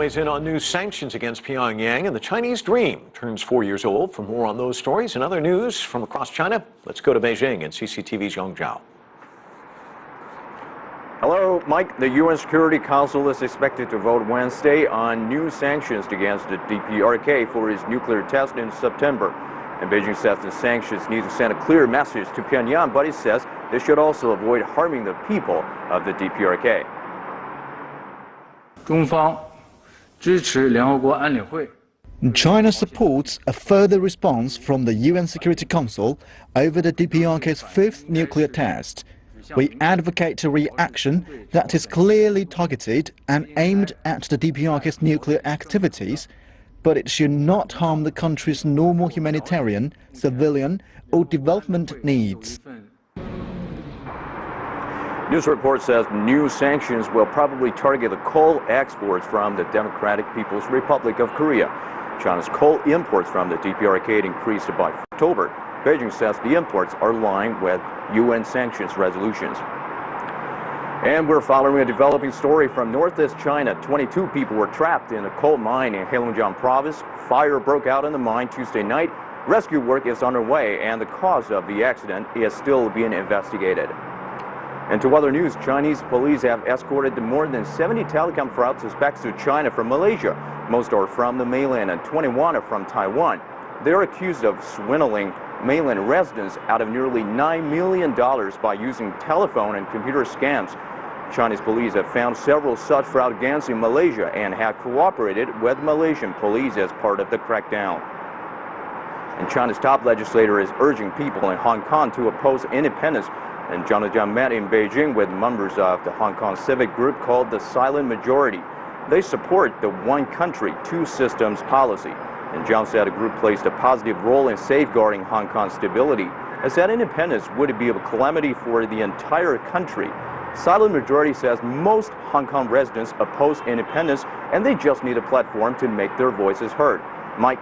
weighs in on new sanctions against Pyongyang, and the Chinese dream turns 4 years old. For more on those stories and other news from across China, let's go to Beijing and CCTV's Yang Zhao. Hello, Mike. The UN Security Council is expected to vote Wednesday on new sanctions against the DPRK for its nuclear test in September. And Beijing says the sanctions need to send a clear message to Pyongyang, but it says they should also avoid harming the people of the DPRK. 中方支持联合国安理会。 China supports a further response from the UN Security Council over the DPRK's fifth nuclear test. We advocate a reaction that is clearly targeted and aimed at the DPRK's nuclear activities, but it should not harm the country's normal humanitarian, civilian or development needs. News report says new sanctions will probably target the coal exports from the Democratic People's Republic of Korea. China's coal imports from the DPRK increased by October. Beijing says the imports are in line with UN sanctions resolutions. And we're following a developing story from northeast China. 22 people were trapped in a coal mine in Heilongjiang province. Fire broke out in the mine Tuesday night. Rescue work is underway, and the cause of the accident is still being investigated. And to other news, Chinese police have escorted more than 70 telecom fraud suspects to China from Malaysia. Most are from the mainland and 21 are from Taiwan. They are accused of swindling mainland residents out of nearly $9 million by using telephone and computer scams. Chinese police have found several such fraud gangs in Malaysia and have cooperated with Malaysian police as part of the crackdown. And China's top legislator is urging people in Hong Kong to oppose independence. And Zhang Zhang met in Beijing with members of the Hong Kong civic group called the Silent Majority. They support the one country, two systems policy. And Zhang said the group plays a positive role in safeguarding Hong Kong's stability, as that independence would be a calamity for the entire country. Silent Majority says most Hong Kong residents oppose independence, and they just need a platform to make their voices heard. Mike.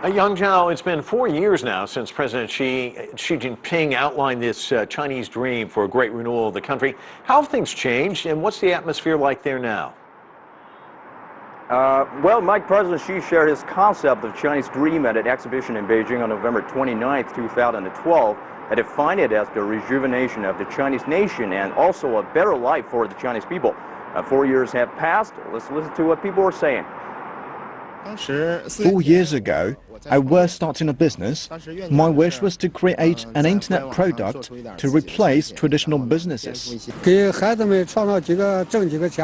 Yang Zhao, it's been 4 years now since President Xi Jinping outlined this Chinese dream for a great renewal of the country. How have things changed, and what's the atmosphere like there now? Well, Mike, President Xi shared his concept of Chinese dream at an exhibition in Beijing on November 29, 2012, and defined it as the rejuvenation of the Chinese nation and also a better life for the Chinese people. 4 years have passed. Let's listen to what people are saying. 4 years ago, I was starting a business. My wish was to create an internet product to replace traditional businesses.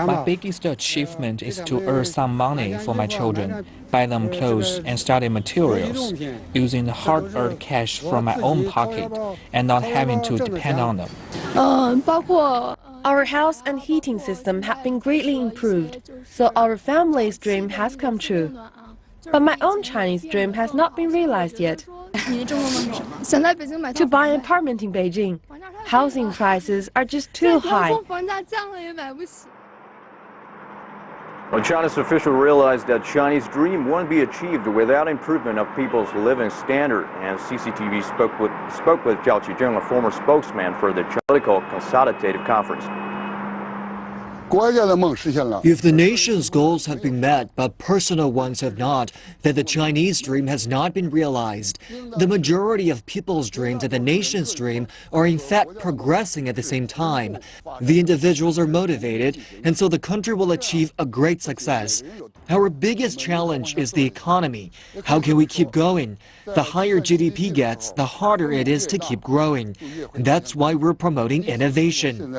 My biggest achievement is to earn some money for my children, buy them clothes and study materials, using the hard-earned cash from my own pocket and not having to depend on them. Our house and heating system have been greatly improved, so our family's dream has come true. But my own Chinese dream has not been realized yet. To buy an apartment in Beijing, housing prices are just too high. Well, China's officials realized that Chinese dream won't be achieved without improvement of people's living standard. And CCTV spoke with Zhao Qizheng, a former spokesman for the Political Consultative Conference. If the nation's goals have been met, but personal ones have not, then the Chinese dream has not been realized. The majority of people's dreams and the nation's dream are in fact progressing at the same time. The individuals are motivated, and so the country will achieve a great success. Our biggest challenge is the economy. How can we keep going? The higher GDP gets, the harder it is to keep growing. That's why we're promoting innovation.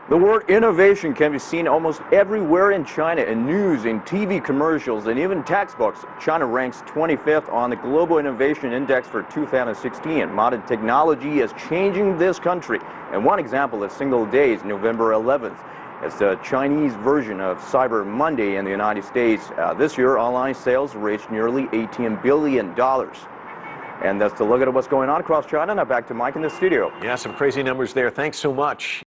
The word innovation can be seen almost everywhere in China, in news, in TV commercials, and even textbooks. China ranks 25th on the Global Innovation Index for 2016. Modern technology is changing this country. And one example is Single Days, November 11th. It's the Chinese version of Cyber Monday in the United States. This year, online sales reached nearly $18 billion. And that's the look at what's going on across China. Now back to Mike in the studio. Yeah, some crazy numbers there. Thanks so much.